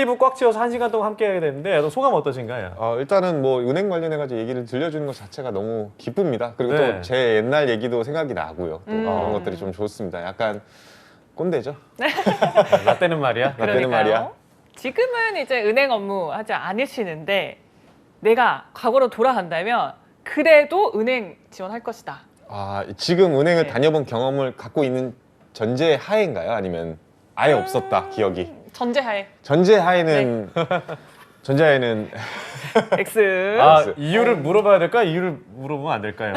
1, 2부 꽉 채워서 1시간 동안 함께 하게 됐는데 소감 어떠신가요? 일단은 뭐 은행 관련해가지고 얘기를 들려주는 것 자체가 너무 기쁩니다. 그리고 네. 또 제 옛날 얘기도 생각이 나고요. 또 그런 것들이 좀 좋습니다. 약간 꼰대죠? 라떼는 말이야. 라떼는 그러니까요. 말이야. 지금은 이제 은행 업무 하지 않으시는데 내가 과거로 돌아간다면 그래도 은행 지원할 것이다. 지금 은행을 네. 다녀본 경험을 갖고 있는 전제 하에인가요? 아니면 아예 없었다, 기억이? 전제하에 전제 하에는 전자에는 X. 이유를 물어봐야 될까? 이유를 물어보면 안 될까요?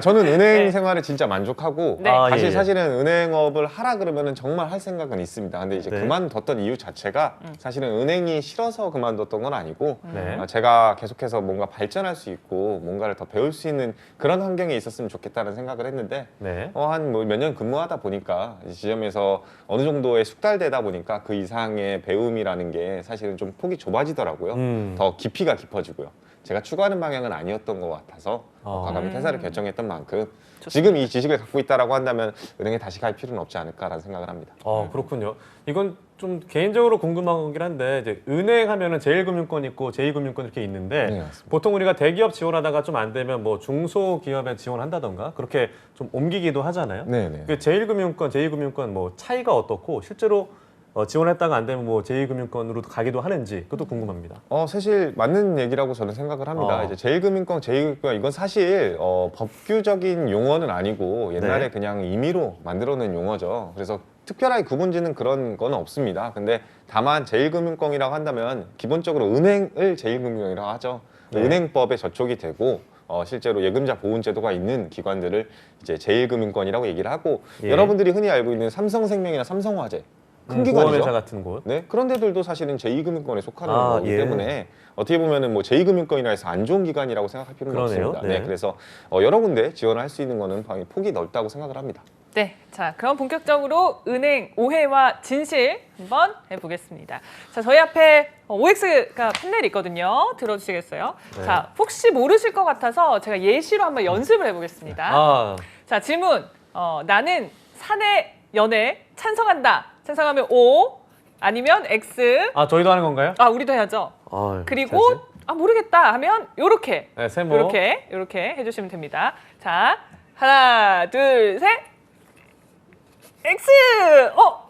저는 은행 네. 생활을 진짜 만족하고 네. 사실은 은행업을 하라 그러면은 정말 할 생각은 있습니다. 근데 이제 네. 그만뒀던 이유 자체가 사실은 은행이 싫어서 그만뒀던 건 아니고 네. 제가 계속해서 뭔가 발전할 수 있고 뭔가를 더 배울 수 있는 그런 환경에 있었으면 좋겠다는 생각을 했는데 네. 한 몇 년 근무하다 보니까 이 지점에서 어느 정도의 숙달되다 보니까 그 이상의 배움이라는 게 사실은 좀 폭이 좁아지더라고요. 더 깊이가 깊어지고요. 제가 추구하는 방향은 아니었던 것 같아서 과감히 퇴사를 결정했던 만큼 지금 이 지식을 갖고 있다라고 한다면 은행에 다시 갈 필요는 없지 않을까라는 생각을 합니다. 그렇군요. 이건 좀 개인적으로 궁금한 거긴 한데 이제 은행 하면은 제1금융권 있고 제2금융권 이렇게 있는데 네, 맞습니다. 보통 우리가 대기업 지원하다가 좀 안 되면 뭐 중소기업에 지원한다던가 그렇게 좀 옮기기도 하잖아요. 네네. 그 제1금융권, 제2금융권 뭐 차이가 어떻고 실제로 지원했다가 안 되면 뭐 제2금융권으로 가기도 하는지 그것도 궁금합니다. 사실 맞는 얘기라고 저는 생각을 합니다. 이제 제1금융권, 제2금융권 이건 사실 법규적인 용어는 아니고 옛날에 네. 그냥 임의로 만들어낸 용어죠. 그래서 특별하게 구분짓는 그런 건 없습니다. 근데 다만 제1금융권이라고 한다면 기본적으로 은행을 제1금융이라고 하죠. 네. 은행법에 저촉이 되고 실제로 예금자 보훈 제도가 있는 기관들을 이제 제1금융권이라고 얘기를 하고 예. 여러분들이 흔히 알고 있는 삼성생명이나 삼성화재 큰 기관이죠. 보험회사 같은 곳. 네, 그런 데들도 사실은 제2금융권에 속하는 아, 거기 예. 때문에 어떻게 보면은 뭐 제2금융권이라 해서 안 좋은 기관이라고 생각할 필요는 그러네요. 없습니다. 네. 네, 그래서 여러 군데 지원할 수 있는 거는 폭이 넓다고 생각을 합니다. 네, 자 그럼 본격적으로 은행 오해와 진실 한번 해보겠습니다. 자 저희 앞에 OX가 판넬이 있거든요. 들어주시겠어요? 네. 자 혹시 모르실 것 같아서 제가 예시로 한번 연습을 해보겠습니다. 자 질문. 나는 사내 연애 찬성한다. 찬성하면 O 아니면 X. 저희도 하는 건가요? 우리도 해야죠. 그리고 해야지. 모르겠다 하면 요렇게. 네, 세모. 요렇게 해주시면 됩니다. 자 하나 둘 셋. X.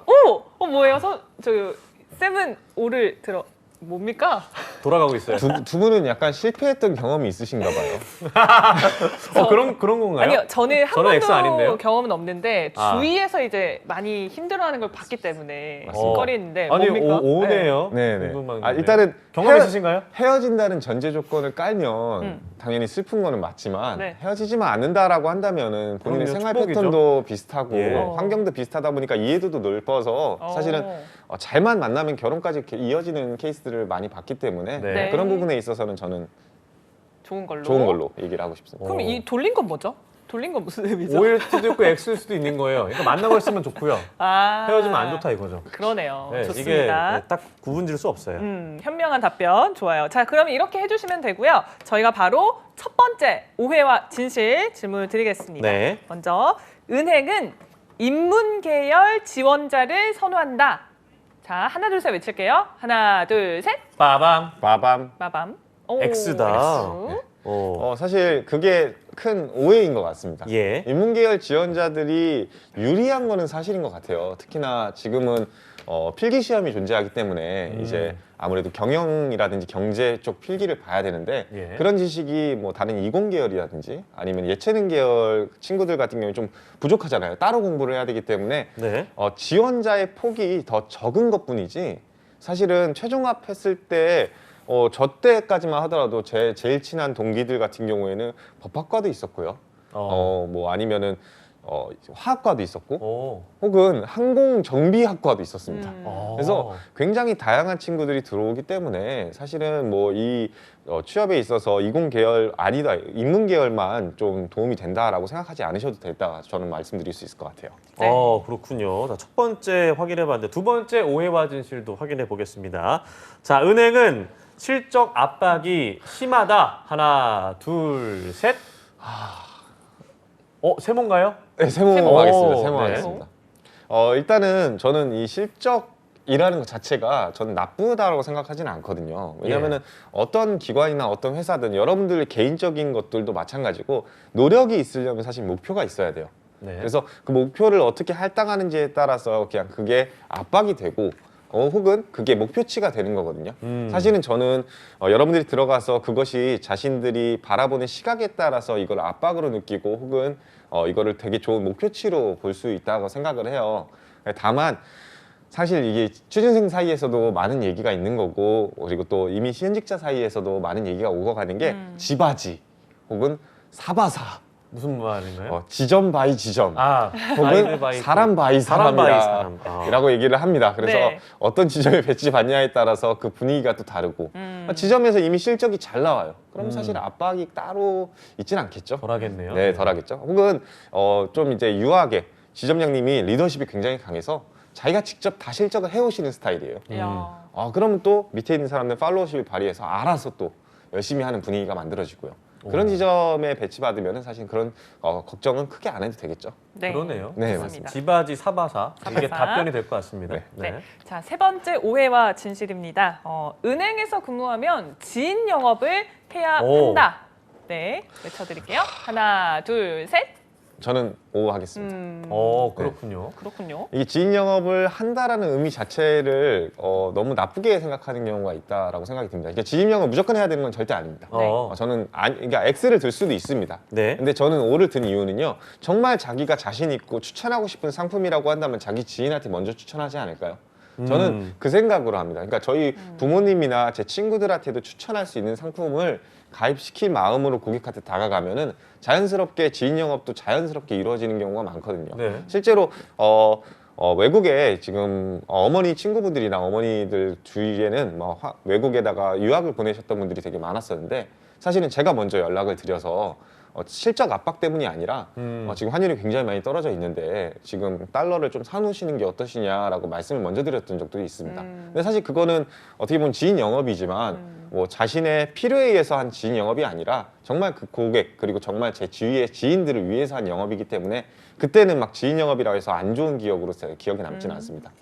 오. 뭐예요? 저 세븐 오를 들어. 뭡니까? 돌아가고 있어요. 두 분은 약간 실패했던 경험이 있으신가 봐요. 그런 건가요? 아니요, 저는 한 저는 X 아닌데요? 번도 경험은 없는데 주위에서 이제 많이 힘들어하는 걸 봤기 때문에 꺼리는데 아니 뭡니까? 오네요. 네네. 궁금한 건데. 일단은 경험 있으신가요? 헤어진다는 전제 조건을 깔면 당연히 슬픈 거는 맞지만 네. 헤어지지만 않는다라고 한다면은 본인의 그럼요, 생활 축복이죠. 패턴도 비슷하고 예. 환경도 비슷하다 보니까 이해도도 넓어서 사실은 잘만 만나면 결혼까지 이렇게 이어지는 케이스들을 많이 봤기 때문에 네. 그런 부분에 있어서는 저는 좋은 걸로. 얘기를 하고 싶습니다. 그럼 이 돌린 건 뭐죠? 돌린 건 무슨 의미죠? O일 수도 있고 X일 수도 있는 거예요. 그러니까 만나고 있으면 좋고요. 헤어지면 안 좋다 이거죠. 그러네요. 네, 좋습니다. 이게 딱 구분질 수 없어요. 현명한 답변 좋아요. 자, 그럼 이렇게 해주시면 되고요. 저희가 바로 첫 번째 오해와 진실 질문을 드리겠습니다. 네. 먼저 은행은 인문 계열 지원자를 선호한다. 자, 하나 둘 셋 외칠게요. 하나 둘 셋. 빠밤. 빠밤. 마밤. X다. X. 사실 그게 큰 오해인 것 같습니다. 예. 인문계열 지원자들이 유리한 거는 사실인 것 같아요. 특히나 지금은 필기 시험이 존재하기 때문에 이제 아무래도 경영이라든지 경제 쪽 필기를 봐야 되는데 예. 그런 지식이 뭐 다른 이공계열이라든지 아니면 예체능 계열 친구들 같은 경우에 좀 부족하잖아요. 따로 공부를 해야 되기 때문에 네. 지원자의 폭이 더 적은 것뿐이지 사실은 최종합했을 때 저 때까지만 하더라도 제일 친한 동기들 같은 경우에는 법학과도 있었고요. 뭐 아니면은 화학과도 있었고 혹은 항공정비학과도 있었습니다. 그래서 굉장히 다양한 친구들이 들어오기 때문에 사실은 뭐 이 취업에 있어서 이공계열 아니다 인문계열만 좀 도움이 된다라고 생각하지 않으셔도 된다 저는 말씀드릴 수 있을 것 같아요. 네. 그렇군요. 자, 첫 번째 확인해봤는데 두 번째 오해와 진실도 확인해 보겠습니다. 자, 은행은 실적 압박이 심하다. 하나, 둘, 셋. 세모인가요? 네, 세모 세모. 하겠습니다. 오, 세모 네. 하겠습니다. 일단은 저는 이 실적이 일하는 것 자체가 저는 나쁘다고 생각하지는 않거든요. 왜냐하면은 어떤 기관이나 어떤 회사든 여러분들 개인적인 것들도 마찬가지고 노력이 있으려면 사실 목표가 있어야 돼요. 네. 그래서 그 목표를 어떻게 할당하는지에 따라서 그냥 그게 압박이 되고 혹은 그게 목표치가 되는 거거든요. 사실은 저는 여러분들이 들어가서 그것이 자신들이 바라보는 시각에 따라서 이걸 압박으로 느끼고 혹은 이거를 되게 좋은 목표치로 볼 수 있다고 생각을 해요. 다만 사실 이게 취준생 사이에서도 많은 얘기가 있는 거고 그리고 또 이미 시현직자 사이에서도 많은 얘기가 오고 가는 게 지바지 혹은 사바사 무슨 말인가요? 지점 바이 지점 바이드 혹은 바이 사람 바이 사람 바이 사람이라고 얘기를 합니다. 그래서 네. 어떤 지점에 배치받냐에 따라서 그 분위기가 또 다르고 지점에서 이미 실적이 잘 나와요. 그럼 사실 압박이 따로 있진 않겠죠. 덜하겠네요. 네, 덜하겠죠. 혹은 좀 이제 유하게 지점장님이 리더십이 굉장히 강해서 자기가 직접 다 실적을 해오시는 스타일이에요. 야. 그러면 또 밑에 있는 사람들 팔로우십을 발휘해서 알아서 또 열심히 하는 분위기가 만들어지고요. 그런 지점에 배치받으면 사실 그런 걱정은 크게 안 해도 되겠죠. 네. 그러네요. 네, 좋습니다. 맞습니다. 지바지 사바사 이게 사바사. 답변이 될 것 같습니다. 네. 네. 자, 세 번째 오해와 진실입니다. 은행에서 근무하면 지인 영업을 해야 오. 한다. 네, 외쳐드릴게요. 하나, 둘, 셋. 저는 O 하겠습니다. 그렇군요. 그렇군요. 이게 지인 영업을 한다라는 의미 자체를 너무 나쁘게 생각하는 경우가 있다라고 생각이 듭니다. 그러니까 지인 영업 무조건 해야 되는 건 절대 아닙니다. 저는 그러니까 X를 들 수도 있습니다. 네. 근데 저는 O를 든 이유는요. 정말 자기가 자신 있고 추천하고 싶은 상품이라고 한다면 자기 지인한테 먼저 추천하지 않을까요? 저는 그 생각으로 합니다. 그러니까 저희 부모님이나 제 친구들한테도 추천할 수 있는 상품을 가입시킬 마음으로 고객한테 다가가면은 자연스럽게 지인 영업도 자연스럽게 이루어지는 경우가 많거든요. 네. 실제로 외국에 지금 어머니 친구분들이나 어머니들 주위에는 외국에다가 유학을 보내셨던 분들이 되게 많았었는데 사실은 제가 먼저 연락을 드려서 실적 압박 때문이 아니라 지금 환율이 굉장히 많이 떨어져 있는데 지금 달러를 좀 사놓으시는 게 어떠시냐라고 말씀을 먼저 드렸던 적도 있습니다. 근데 사실 그거는 어떻게 보면 지인 영업이지만 뭐 자신의 필요에 의해서 한 지인 영업이 아니라 정말 그 고객 그리고 정말 제 주위의 지인들을 위해서 한 영업이기 때문에 그때는 막 지인 영업이라고 해서 안 좋은 기억으로 기억에 남지는 않습니다.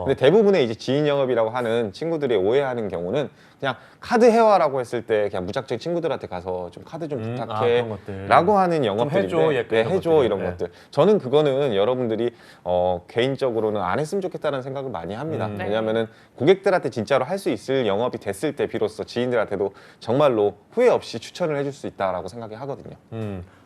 근데 대부분의 이제 지인 영업이라고 하는 친구들이 오해하는 경우는 그냥 카드 해와라고 했을 때 그냥 무작정 친구들한테 가서 좀 카드 좀 부탁해 그런 것들. 라고 하는 영업들인데 해줘, 약간 이런 해줘 것들이. 이런 네. 것들 저는 그거는 여러분들이 개인적으로는 안 했으면 좋겠다는 생각을 많이 합니다. 네. 왜냐하면은 고객들한테 진짜로 할 수 있을 영업이 됐을 때 비로소 지인들한테도 정말로 후회 없이 추천을 해줄 수 있다라고 생각이 하거든요.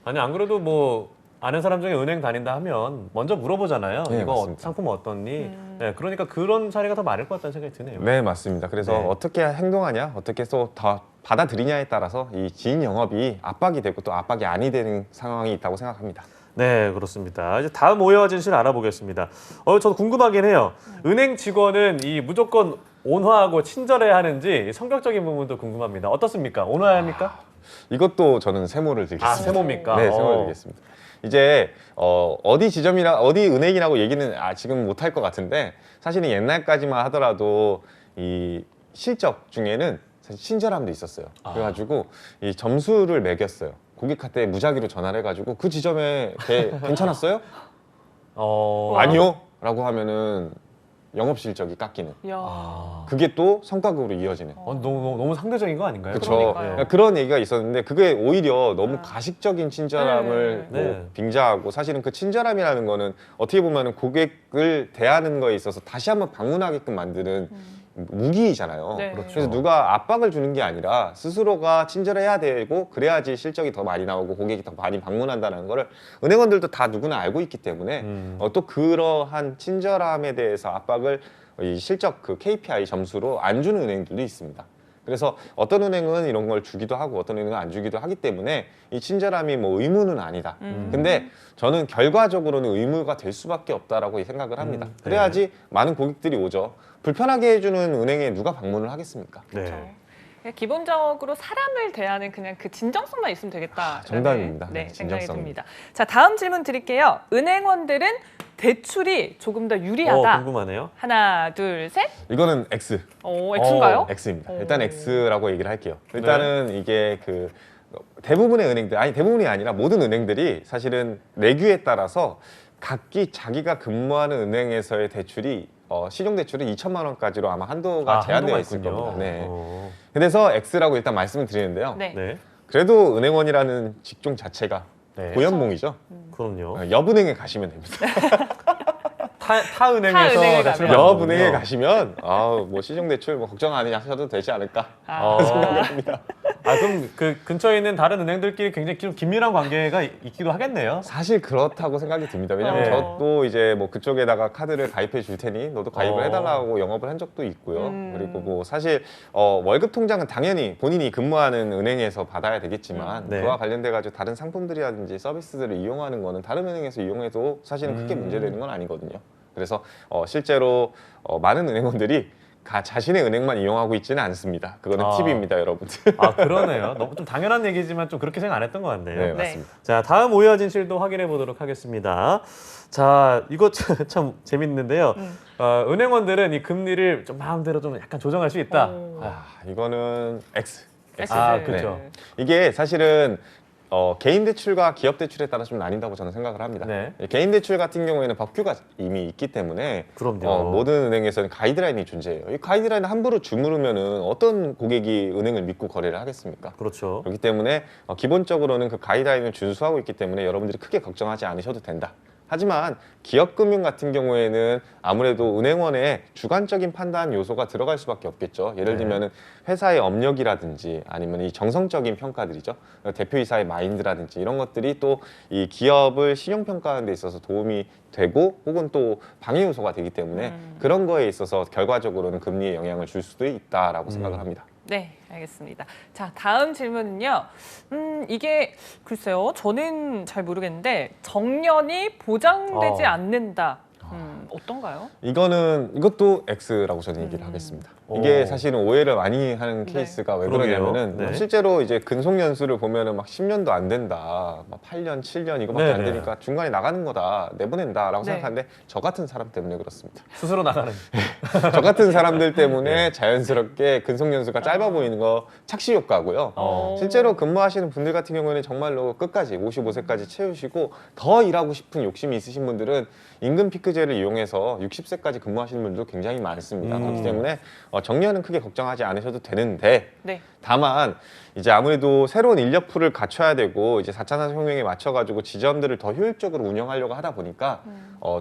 아니 안 그래도 뭐 아는 사람 중에 은행 다닌다 하면 먼저 물어보잖아요. 네, 이거 맞습니다. 상품 어떻니? 네, 그러니까 그런 사례가 더 많을 것 같다는 생각이 드네요. 네, 맞습니다. 그래서 네. 어떻게 행동하냐, 어떻게 또 다 받아들이냐에 따라서 이 지인 영업이 압박이 되고 또 압박이 아니 되는 상황이 있다고 생각합니다. 네, 그렇습니다. 이제 다음 오해와 진실 알아보겠습니다. 저도 궁금하긴 해요. 은행 직원은 이 무조건 온화하고 친절해야 하는지 성격적인 부분도 궁금합니다. 어떻습니까? 온화합니까? 이것도 저는 세모를 드리겠습니다. 세모입니까? 네, 세모를 드리겠습니다. 이제 어디 지점이나 어디 은행이라고 얘기는 지금 못할 것 같은데 사실은 옛날까지만 하더라도 이 실적 중에는 사실 친절함도 있었어요. 그래가지고 이 점수를 매겼어요. 고객한테 무작위로 전화를 해가지고 그 지점에 괜찮았어요? 아니요? 라고 하면은 영업 실적이 깎이는. 이야. 그게 또 성과급으로 이어지는. 너무 상대적인 거 아닌가요? 그렇죠. 그러니까요. 그러니까 그런 얘기가 있었는데 그게 오히려 너무 가식적인 친절함을 네. 뭐 네. 빙자하고 사실은 그 친절함이라는 거는 어떻게 보면은 고객을 대하는 거에 있어서 다시 한번 방문하게끔 만드는 무기이잖아요. 네. 그렇죠. 그래서 누가 압박을 주는 게 아니라 스스로가 친절해야 되고 그래야지 실적이 더 많이 나오고 고객이 더 많이 방문한다는 거를 은행원들도 다 누구나 알고 있기 때문에 또 그러한 친절함에 대해서 압박을 이 실적 그 KPI 점수로 안 주는 은행들도 있습니다. 그래서 어떤 은행은 이런 걸 주기도 하고 어떤 은행은 안 주기도 하기 때문에 이 친절함이 뭐 의무는 아니다. 근데 저는 결과적으로는 의무가 될 수밖에 없다라고 생각을 합니다. 네. 그래야지 많은 고객들이 오죠. 불편하게 해주는 은행에 누가 방문을 하겠습니까? 네. 그냥 기본적으로 사람을 대하는 그냥 그 진정성만 있으면 되겠다. 정답입니다. 네, 네, 생각이 진정성. 듭니다. 자, 다음 질문 드릴게요. 은행원들은 대출이 조금 더 유리하다. 궁금하네요. 하나, 둘, 셋. 이거는 X. X인가요? X입니다. 오. 일단 X라고 얘기를 할게요. 일단은 이게 그 대부분의 은행들, 아니 대부분이 아니라 모든 은행들이 사실은 내규에 따라서 각기 자기가 근무하는 은행에서의 대출이 신용대출은 2천만 원까지로 아마 한도가 제한되어 한도가 있을 있군요. 겁니다. 네. 그래서 X라고 일단 말씀을 드리는데요. 네. 네. 그래도 은행원이라는 직종 자체가 네. 고연봉이죠. 그럼요. 옆은행에 가시면 됩니다. 타 은행에서 은행을 대출을 가면. 받는 옆은행에 거군요. 가시면 뭐 신용대출 뭐 걱정 안 하셔도 되지 않을까 아. 생각합니다. 그럼 그 근처에 있는 다른 은행들끼리 굉장히 좀 긴밀한 관계가 있기도 하겠네요. 사실 그렇다고 생각이 듭니다. 왜냐하면 네. 저도 이제 뭐 그쪽에다가 카드를 가입해 줄 테니 너도 가입을 해달라고 영업을 한 적도 있고요. 그리고 뭐 사실 월급 통장은 당연히 본인이 근무하는 은행에서 받아야 되겠지만 네. 그와 관련돼 가지고 다른 상품들이라든지 서비스들을 이용하는 거는 다른 은행에서 이용해도 사실은 크게 문제되는 건 아니거든요. 그래서 실제로 많은 은행원들이 자신의 은행만 이용하고 있지는 않습니다. 그거는 팁입니다, 여러분들. 그러네요. 너무 좀 당연한 얘기지만 좀 그렇게 생각 안 했던 것 같네요. 네, 네. 맞습니다. 자, 다음 오해와 진실도 확인해 보도록 하겠습니다. 자, 이거 참 재밌는데요. 은행원들은 이 금리를 좀 마음대로 좀 약간 조정할 수 있다. 오. 이거는 X. X. 그렇죠. 이게 사실은 개인 대출과 기업 대출에 따라 좀 나뉜다고 저는 생각을 합니다. 네. 개인 대출 같은 경우에는 법규가 이미 있기 때문에 그럼요. 모든 은행에서는 가이드라인이 존재해요. 이 가이드라인을 함부로 주무르면은 어떤 고객이 은행을 믿고 거래를 하겠습니까? 그렇죠. 그렇기 때문에 기본적으로는 그 가이드라인을 준수하고 있기 때문에 여러분들이 크게 걱정하지 않으셔도 된다. 하지만 기업금융 같은 경우에는 아무래도 은행원의 주관적인 판단 요소가 들어갈 수밖에 없겠죠. 예를 네. 들면은 회사의 업력이라든지 아니면 이 정성적인 평가들이죠. 대표이사의 마인드라든지 이런 것들이 또 이 기업을 신용 평가하는 데 있어서 도움이 되고 혹은 또 방해 요소가 되기 때문에 그런 거에 있어서 결과적으로는 금리에 영향을 줄 수도 있다라고 생각을 합니다. 네, 알겠습니다. 자, 다음 질문은요. 이게 글쎄요, 저는 잘 모르겠는데 정년이 보장되지 않는다. 어떤가요? 이것도 X라고 저는 얘기를 하겠습니다. 이게 사실은 오해를 많이 하는 네. 케이스가 왜 그러게요. 그러냐면은 네. 실제로 이제 근속 연수를 보면은 막 10년도 안 된다, 막 8년, 7년 이거밖에 네, 안 네. 되니까 중간에 나가는 거다, 내보낸다라고 네. 생각하는데 저 같은 사람 때문에 그렇습니다. 스스로 나가는. 저 같은 사람들 때문에 자연스럽게 근속 연수가 짧아 보이는 거 착시 효과고요. 실제로 근무하시는 분들 같은 경우에는 정말로 끝까지 55세까지 채우시고 더 일하고 싶은 욕심이 있으신 분들은 임금 피크제를 이용해서 60세까지 근무하시는 분들도 굉장히 많습니다. 그렇기 때문에 정년은 크게 걱정하지 않으셔도 되는데 네. 다만 이제 아무래도 새로운 인력풀을 갖춰야 되고 이제 4차 산업혁명에 맞춰가지고 지점들을 더 효율적으로 운영하려고 하다 보니까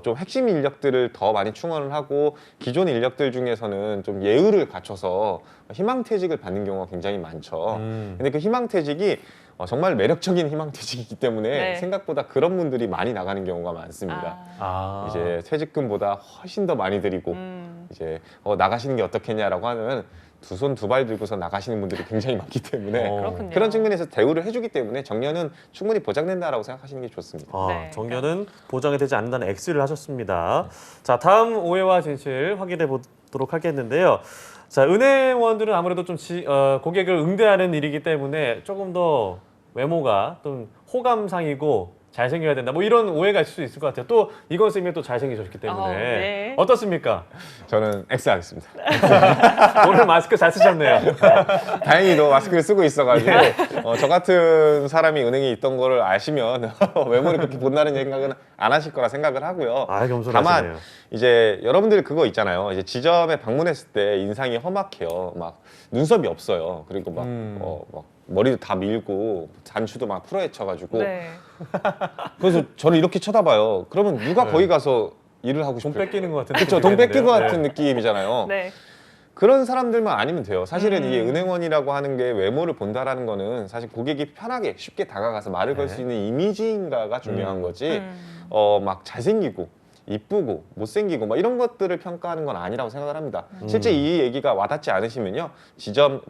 좀 핵심 인력들을 더 많이 충원을 하고 기존 인력들 중에서는 좀 예의를 갖춰서 희망퇴직을 받는 경우가 굉장히 많죠. 근데 그 희망퇴직이 정말 매력적인 희망퇴직이기 때문에 네. 생각보다 그런 분들이 많이 나가는 경우가 많습니다. 이제 퇴직금보다 훨씬 더 많이 드리고 이제 나가시는 게 어떻겠냐라고 하면 두 손 두 발 들고서 나가시는 분들이 굉장히 많기 때문에 그렇군요. 그런 측면에서 대우를 해주기 때문에 정년은 충분히 보장된다라고 생각하시는 게 좋습니다. 네. 정년은 보장이 되지 않는다는 X를 하셨습니다. 자, 다음 오해와 진실 확인해 보도록 하겠는데요. 자, 은행원들은 아무래도 좀 고객을 응대하는 일이기 때문에 조금 더 외모가 좀 호감상이고 잘생겨야 된다. 뭐 이런 오해가 있을 수 있을 것 같아요. 또 이건 쌤이 또 잘생기셨기 때문에 네. 어떻습니까? 저는 X 하겠습니다. 오늘 마스크 잘 쓰셨네요. 다행히도 마스크를 쓰고 있어가지고 저 같은 사람이 은행에 있던 거를 아시면 외모를 그렇게 본다는 생각은 안 하실 거라 생각을 하고요. 겸손하시네요. 다만 이제 여러분들 그거 있잖아요. 이제 지점에 방문했을 때 인상이 험악해요. 막 눈썹이 없어요. 그리고 막 머리도 다 밀고 단추도 막 풀어헤쳐가지고 네. 그래서 저를 이렇게 쳐다봐요. 그러면 누가 거기 가서 일을 하고 돈 싶어요? 뺏기는 것 같은 그렇죠. 돈 뺏긴 것 같은 네. 느낌이잖아요. 네. 그런 사람들만 아니면 돼요. 사실은 이게 은행원이라고 하는 게 외모를 본다라는 거는 사실 고객이 편하게 쉽게 다가가서 말을 걸 수 있는 이미지인가가 중요한 거지. 막 잘생기고 이쁘고 못생기고 막 이런 것들을 평가하는 건 아니라고 생각을 합니다. 실제 이 얘기가 와닿지 않으시면요,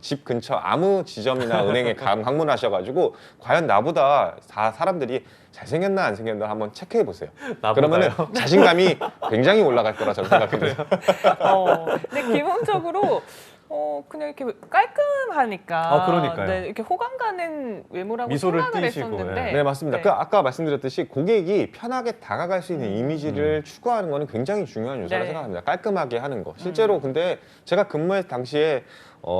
집 근처 아무 지점이나 은행에 방문하셔가지고 과연 나보다 사람들이 잘생겼나 안 생겼나 한번 체크해 보세요. 그러면은 자신감이 굉장히 올라갈 거라 저는 생각합니다. 근데 기본적으로 그냥 이렇게 깔끔하니까. 그러니까요. 네, 이렇게 호감 가는 외모라고 미소를 생각을 띠시고, 했었는데. 네, 맞습니다. 네. 아까 말씀드렸듯이 고객이 편하게 다가갈 수 있는 이미지를 추구하는 거는 굉장히 중요한 요소라고 네. 생각합니다. 깔끔하게 하는 거. 실제로 근데 제가 근무했을 당시에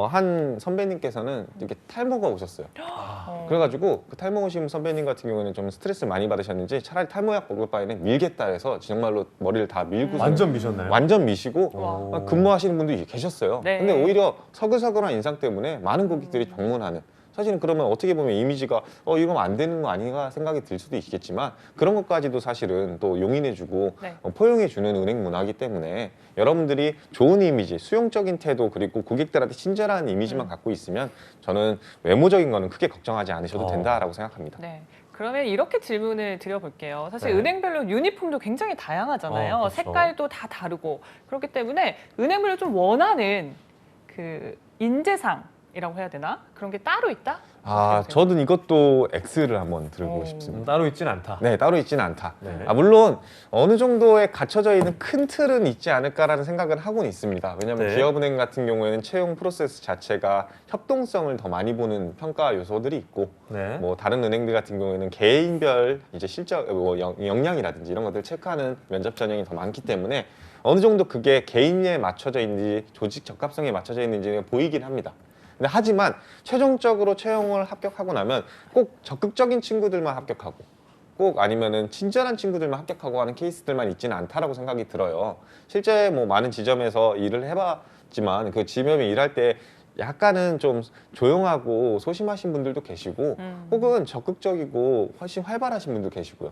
한 선배님께서는 이렇게 탈모가 오셨어요. 그래가지고 그 탈모 오신 선배님 같은 경우에는 좀 스트레스를 많이 받으셨는지 차라리 탈모약 먹을 바에는 밀겠다 해서 정말로 머리를 다 밀고 완전 미셨나요? 완전 미시고 와. 근무하시는 분도 계셨어요. 네. 근데 오히려 서글서글한 인상 때문에 많은 고객들이 방문하는, 사실은 그러면 어떻게 보면 이미지가 이러면 안 되는 거 아닌가 생각이 들 수도 있겠지만 그런 것까지도 사실은 또 용인해주고 네. 포용해주는 은행 문화이기 때문에 여러분들이 좋은 이미지, 수용적인 태도 그리고 고객들한테 친절한 이미지만 갖고 있으면 저는 외모적인 거는 크게 걱정하지 않으셔도 된다라고 생각합니다. 네. 그러면 이렇게 질문을 드려볼게요. 사실 네. 은행별로 유니폼도 굉장히 다양하잖아요. 그렇죠. 색깔도 다 다르고 그렇기 때문에 은행별로 좀 원하는 그 인재상이라고 해야 되나? 그런 게 따로 있다? 저는 이것도 X를 한번 들고 싶습니다. 따로 있진 않다. 네, 따로 있지는 않다. 네. 물론 어느 정도의 갖춰져 있는 큰 틀은 있지 않을까라는 생각을 하고는 있습니다. 왜냐하면 네. 기업은행 같은 경우에는 채용 프로세스 자체가 협동성을 더 많이 보는 평가 요소들이 있고, 네. 뭐 다른 은행들 같은 경우에는 개인별 이제 실적, 역량이라든지 이런 것들을 체크하는 면접 전형이 더 많기 때문에 어느 정도 그게 개인에 맞춰져 있는지 조직 적합성에 맞춰져 있는지가 보이긴 합니다. 근데 하지만 최종적으로 채용을 합격하고 나면 꼭 적극적인 친구들만 합격하고 꼭 아니면은 친절한 친구들만 합격하고 하는 케이스들만 있지는 않다라고 생각이 들어요. 실제 뭐 많은 지점에서 일을 해봤지만 그 지점에 일할 때 약간은 좀 조용하고 소심하신 분들도 계시고 혹은 적극적이고 훨씬 활발하신 분도 계시고요.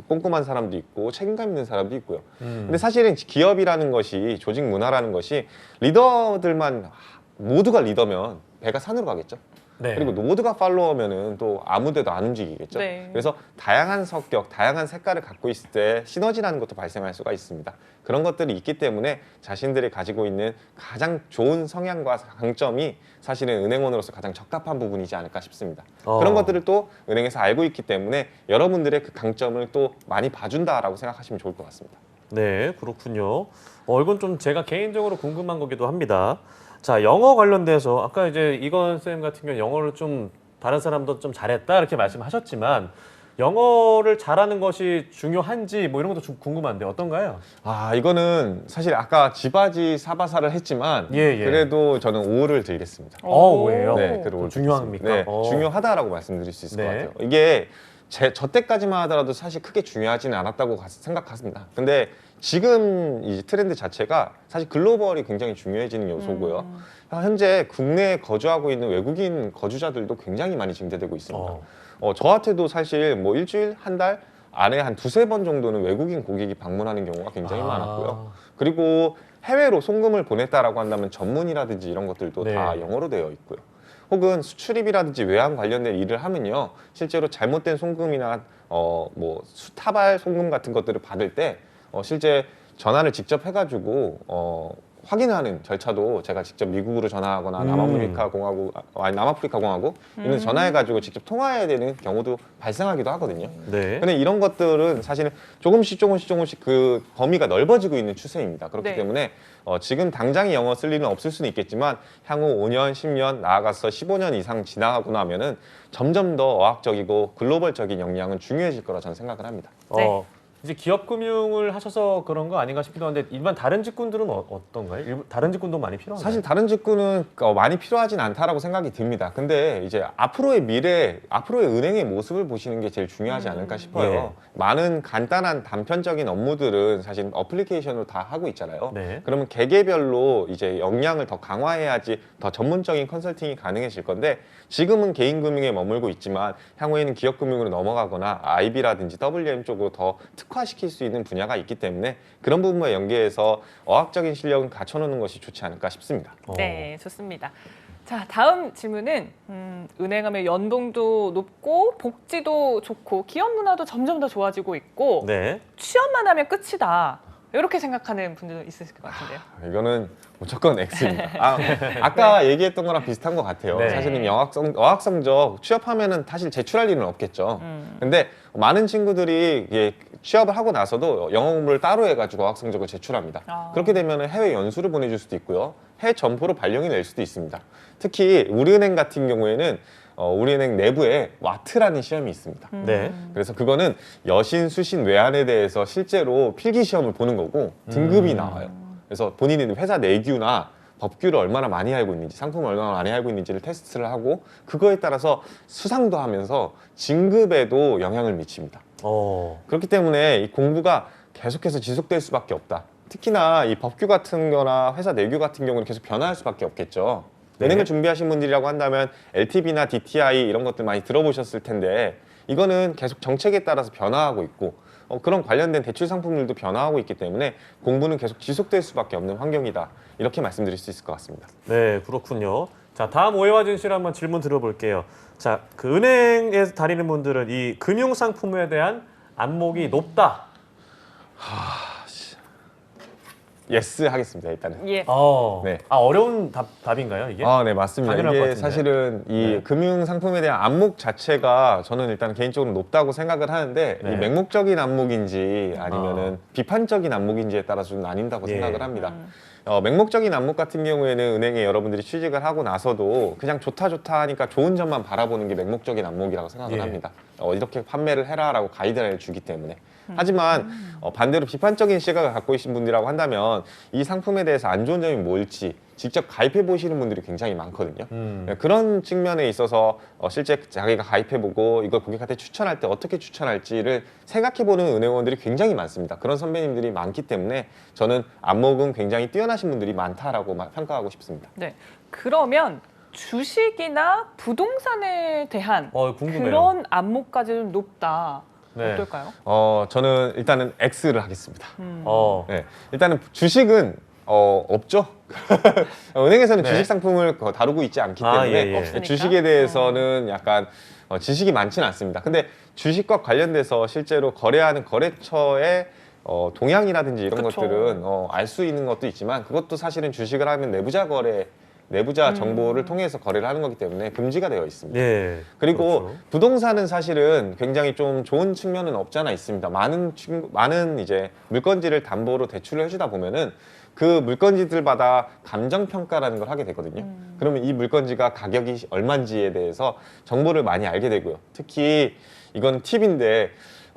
꼼꼼한 사람도 있고 책임감 있는 사람도 있고요. 근데 사실은 기업이라는 것이, 조직 문화라는 것이 리더들만 모두가 리더면 배가 산으로 가겠죠. 네. 그리고 모두가 팔로워면은 또 아무데도 안 움직이겠죠. 네. 그래서 다양한 성격, 다양한 색깔을 갖고 있을 때 시너지라는 것도 발생할 수가 있습니다. 그런 것들이 있기 때문에 자신들이 가지고 있는 가장 좋은 성향과 강점이 사실은 은행원으로서 가장 적합한 부분이지 않을까 싶습니다. 그런 것들을 또 은행에서 알고 있기 때문에 여러분들의 그 강점을 또 많이 봐준다라고 생각하시면 좋을 것 같습니다. 네, 그렇군요. 이건 좀 제가 개인적으로 궁금한 거기도 합니다. 자, 영어 관련돼서 아까 이제 이건 쌤 같은 경우 영어를 좀 다른 사람도 좀 잘했다 이렇게 말씀하셨지만 영어를 잘하는 것이 중요한지 뭐 이런 것도 좀 궁금한데 어떤가요? 이거는 사실 아까 지바지 사바사를 했지만 예. 그래도 저는 5를 드리겠습니다. 왜요? 네, 그리고 중요합니까? 네, 중요하다라고 말씀드릴 수 있을 네. 것 같아요. 이게 저 때까지만 하더라도 사실 크게 중요하지는 않았다고 생각했습니다. 근데 지금 이 트렌드 자체가 사실 글로벌이 굉장히 중요해지는 요소고요. 현재 국내에 거주하고 있는 외국인 거주자들도 굉장히 많이 증대되고 있습니다. 저한테도 사실 뭐 일주일, 한 달 안에 한 두세 번 정도는 외국인 고객이 방문하는 경우가 굉장히 많았고요. 그리고 해외로 송금을 보냈다라고 한다면 전문이라든지 이런 것들도 네. 다 영어로 되어 있고요. 혹은 수출입이라든지 외환 관련된 일을 하면요, 실제로 잘못된 송금이나 뭐 타발 송금 같은 것들을 받을 때 실제 전화를 직접 해가지고 확인하는 절차도 제가 직접 미국으로 전화하거나 남아프리카 공화국 이런 데 전화해가지고 직접 통화해야 되는 경우도 발생하기도 하거든요. 네. 근데 이런 것들은 사실은 조금씩 그 범위가 넓어지고 있는 추세입니다. 그렇기 네. 때문에 지금 당장에 영어 쓸 일은 없을 수는 있겠지만 향후 5년, 10년 나아가서 15년 이상 지나가고 나면은 점점 더 어학적이고 글로벌적인 역량은 중요해질 거라 저는 생각을 합니다. 네. 이제 기업 금융을 하셔서 그런 거 아닌가 싶기도 한데 일반 다른 직군들은 어떤가요? 다른 직군도 많이 필요한가요? 사실 다른 직군은 많이 필요하진 않다라고 생각이 듭니다. 근데 이제 앞으로의 미래, 앞으로의 은행의 모습을 보시는 게 제일 중요하지 않을까 싶어요. 예. 많은 간단한 단편적인 업무들은 사실 어플리케이션으로 다 하고 있잖아요. 네. 그러면 개개별로 이제 역량을 더 강화해야지 더 전문적인 컨설팅이 가능해질 건데 지금은 개인 금융에 머물고 있지만 향후에는 기업 금융으로 넘어가거나 IB라든지 WM 쪽으로 더 특화시킬 수 있는 분야가 있기 때문에 그런 부분과 연계해서 어학적인 실력을 갖춰놓는 것이 좋지 않을까 싶습니다. 네, 좋습니다. 자, 다음 질문은 은행하면 연봉도 높고 복지도 좋고 기업 문화도 점점 더 좋아지고 있고 네. 취업만 하면 끝이다. 이렇게 생각하는 분들도 있으실 것 같은데요. 이거는 무조건 X입니다. 아까 얘기했던 거랑 비슷한 것 같아요. 네. 사실은 어학 성적 취업하면은 사실 제출할 일은 없겠죠. 근데 많은 친구들이 이게 취업을 하고 나서도 영어 공부를 따로 해가지고 어학 성적을 제출합니다. 그렇게 되면 해외 연수를 보내줄 수도 있고요. 해외 점포로 발령이 낼 수도 있습니다. 특히 우리은행 같은 경우에는 우리은행 내부에 와트라는 시험이 있습니다. 네. 그래서 그거는 여신, 수신, 외환에 대해서 실제로 필기 시험을 보는 거고 등급이 나와요. 그래서 본인이 회사 내규나 법규를 얼마나 많이 알고 있는지, 상품을 얼마나 많이 알고 있는지를 테스트를 하고 그거에 따라서 수상도 하면서 진급에도 영향을 미칩니다. 그렇기 때문에 이 공부가 계속해서 지속될 수밖에 없다. 특히나 이 법규 같은 거나 회사 내규 같은 경우는 계속 변화할 수밖에 없겠죠. 은행을 준비하신 분들이라고 한다면 LTV나 DTI 이런 것들 많이 들어보셨을 텐데 이거는 계속 정책에 따라서 변화하고 있고 그런 관련된 대출 상품들도 변화하고 있기 때문에 공부는 계속 지속될 수밖에 없는 환경이다. 이렇게 말씀드릴 수 있을 것 같습니다. 네, 그렇군요. 자, 다음 오해와 진실 한번 질문 들어볼게요. 자, 그 은행에서 다니는 분들은 이 금융 상품에 대한 안목이 높다. 예스 하겠습니다. 일단은. 예. 네. 어려운 답인가요, 이게? 네, 맞습니다. 당연할 것 이게 같은데. 사실은 이 네. 금융 상품에 대한 안목 자체가 저는 일단 개인적으로 높다고 생각을 하는데 네. 이 맹목적인 안목인지 아니면은 비판적인 안목인지에 따라서 좀 나뉜다고 예. 생각을 합니다. 맹목적인 안목 같은 경우에는 은행에 여러분들이 취직을 하고 나서도 그냥 좋다 하니까 좋은 점만 바라보는 게 맹목적인 안목이라고 생각을 예. 합니다. 이렇게 판매를 해라라고 가이드라인을 주기 때문에. 하지만 반대로 비판적인 시각을 갖고 계신 분이라고 한다면 이 상품에 대해서 안 좋은 점이 뭘지 직접 가입해 보시는 분들이 굉장히 많거든요. 그런 측면에 있어서 실제 자기가 가입해보고 이걸 고객한테 추천할 때 어떻게 추천할지를 생각해보는 은행원들이 굉장히 많습니다. 그런 선배님들이 많기 때문에 저는 안목은 굉장히 뛰어나신 분들이 많다라고 평가하고 싶습니다. 네. 그러면 주식이나 부동산에 대한 궁금해요. 그런 안목까지 좀 높다. 네. 어떨까요? 저는 일단은 X를 하겠습니다. 네. 일단은 주식은 없죠. 은행에서는 네. 주식 상품을 다루고 있지 않기 때문에 예, 예. 없으니까? 주식에 대해서는 약간 지식이 많지는 않습니다. 근데 주식과 관련돼서 실제로 거래하는 거래처의 동향이라든지 이런 그쵸. 것들은 알 수 있는 것도 있지만 그것도 사실은 주식을 하면 내부자 정보를 통해서 거래를 하는 거기 때문에 금지가 되어 있습니다. 예. 그리고 그렇죠. 부동산은 사실은 굉장히 좀 좋은 측면은 없지 않아 있습니다. 많은 이제 물건지를 담보로 대출을 해주다 보면은 그 물건지들마다 감정 평가라는 걸 하게 되거든요. 그러면 이 물건지가 가격이 얼마인지에 대해서 정보를 많이 알게 되고요. 특히 이건 팁인데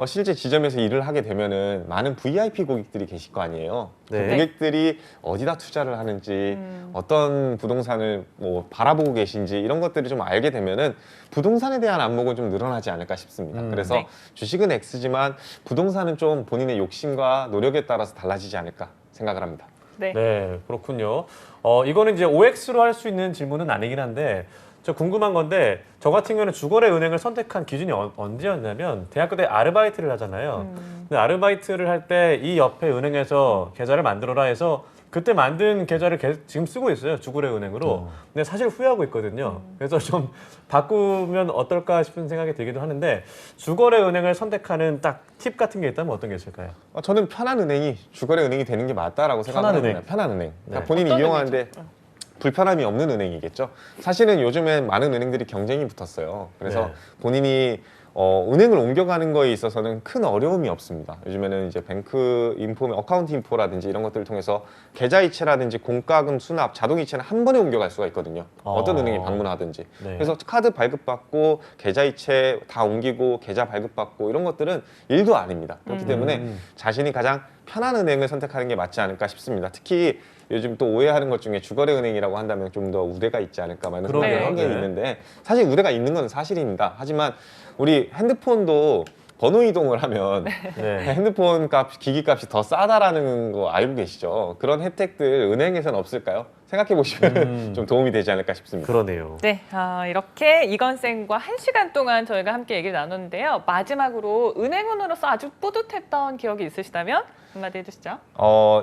실제 지점에서 일을 하게 되면은 많은 VIP 고객들이 계실 거 아니에요. 네. 그 고객들이 어디다 투자를 하는지, 어떤 부동산을 바라보고 계신지 이런 것들을 좀 알게 되면은 부동산에 대한 안목은 좀 늘어나지 않을까 싶습니다. 그래서 네. 주식은 X지만 부동산은 좀 본인의 욕심과 노력에 따라서 달라지지 않을까 생각을 합니다. 네. 네, 그렇군요. 이거는 이제 OX로 할 수 있는 질문은 아니긴 한데 저 궁금한 건데 저 같은 경우는 주거래 은행을 선택한 기준이 언제였냐면 대학교 때 아르바이트를 하잖아요. 근데 아르바이트를 할 때 이 옆에 은행에서 계좌를 만들어라 해서 그때 만든 계좌를 지금 쓰고 있어요. 주거래 은행으로. 근데 사실 후회하고 있거든요. 그래서 좀 바꾸면 어떨까 싶은 생각이 들기도 하는데 주거래 은행을 선택하는 딱 팁 같은 게 있다면 어떤 게 있을까요? 저는 편한 은행이 주거래 은행이 되는 게 맞다라고 생각합니다. 편한 은행. 편한 은행. 그러니까 네. 본인이 어떤 이용하는데 의미죠? 불편함이 없는 은행이겠죠. 사실은 요즘엔 많은 은행들이 경쟁이 붙었어요. 그래서 네. 본인이 은행을 옮겨가는 거에 있어서는 큰 어려움이 없습니다. 요즘에는 이제 뱅크 인포, 어카운트 인포라든지 이런 것들을 통해서 계좌이체라든지 공과금 수납, 자동이체는 한 번에 옮겨갈 수가 있거든요. 어떤 은행에 방문하든지. 네. 그래서 카드 발급받고 계좌이체 다 옮기고 계좌 발급받고 이런 것들은 일도 아닙니다. 그렇기 때문에 자신이 가장 편한 은행을 선택하는 게 맞지 않을까 싶습니다. 특히 요즘 또 오해하는 것 중에 주거래 은행이라고 한다면 좀 더 우대가 있지 않을까 하는 그러네요. 그런 환경이 네. 있는데 사실 우대가 있는 건 사실입니다. 하지만 우리 핸드폰도 번호 이동을 하면 네. 핸드폰 값, 기기 값이 더 싸다라는 거 알고 계시죠? 그런 혜택들 은행에서는 없을까요? 생각해 보시면 좀 도움이 되지 않을까 싶습니다. 그러네요. 네, 이렇게 이건쌤과 1시간 동안 저희가 함께 얘기를 나눴는데요. 마지막으로 은행원으로서 아주 뿌듯했던 기억이 있으시다면 한마디 해주시죠.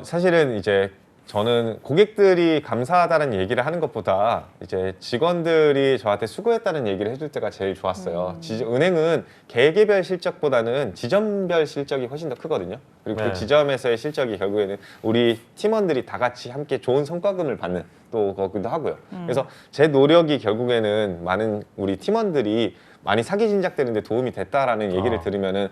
사실은 이제 저는 고객들이 감사하다는 얘기를 하는 것보다 이제 직원들이 저한테 수고했다는 얘기를 해줄 때가 제일 좋았어요. 은행은 개개별 실적보다는 지점별 실적이 훨씬 더 크거든요. 그리고 네. 그 지점에서의 실적이 결국에는 우리 팀원들이 다 같이 함께 좋은 성과금을 받는 또 거기도 하고요. 그래서 제 노력이 결국에는 많은 우리 팀원들이 많이 사기 진작되는데 도움이 됐다라는 얘기를 들으면은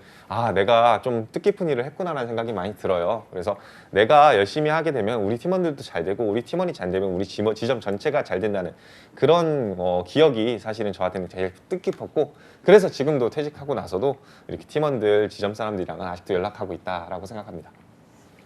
내가 좀 뜻깊은 일을 했구나라는 생각이 많이 들어요. 그래서 내가 열심히 하게 되면 우리 팀원들도 잘 되고 우리 팀원이 잘 되면 우리 지점 전체가 잘 된다는 그런 기억이 사실은 저한테는 제일 뜻깊었고 그래서 지금도 퇴직하고 나서도 이렇게 팀원들, 지점 사람들이랑은 아직도 연락하고 있다라고 생각합니다.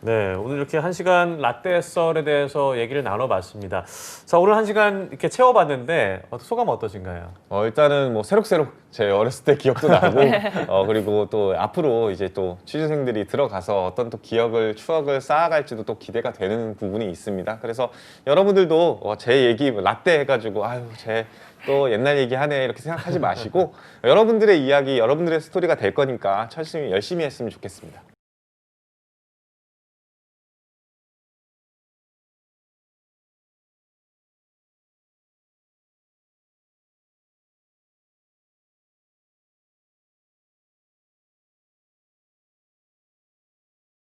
네, 오늘 이렇게 1시간 라떼 썰에 대해서 얘기를 나눠봤습니다. 자, 오늘 1시간 이렇게 채워봤는데 소감 어떠신가요? 일단은 뭐 새록새록 제 어렸을 때 기억도 나고 그리고 또 앞으로 이제 또 취준생들이 들어가서 어떤 또 기억을 추억을 쌓아갈지도 또 기대가 되는 부분이 있습니다. 그래서 여러분들도 제 얘기 라떼 해가지고 아유 제 또 옛날 얘기하네 이렇게 생각하지 마시고 여러분들의 이야기, 여러분들의 스토리가 될 거니까 열심히 했으면 좋겠습니다.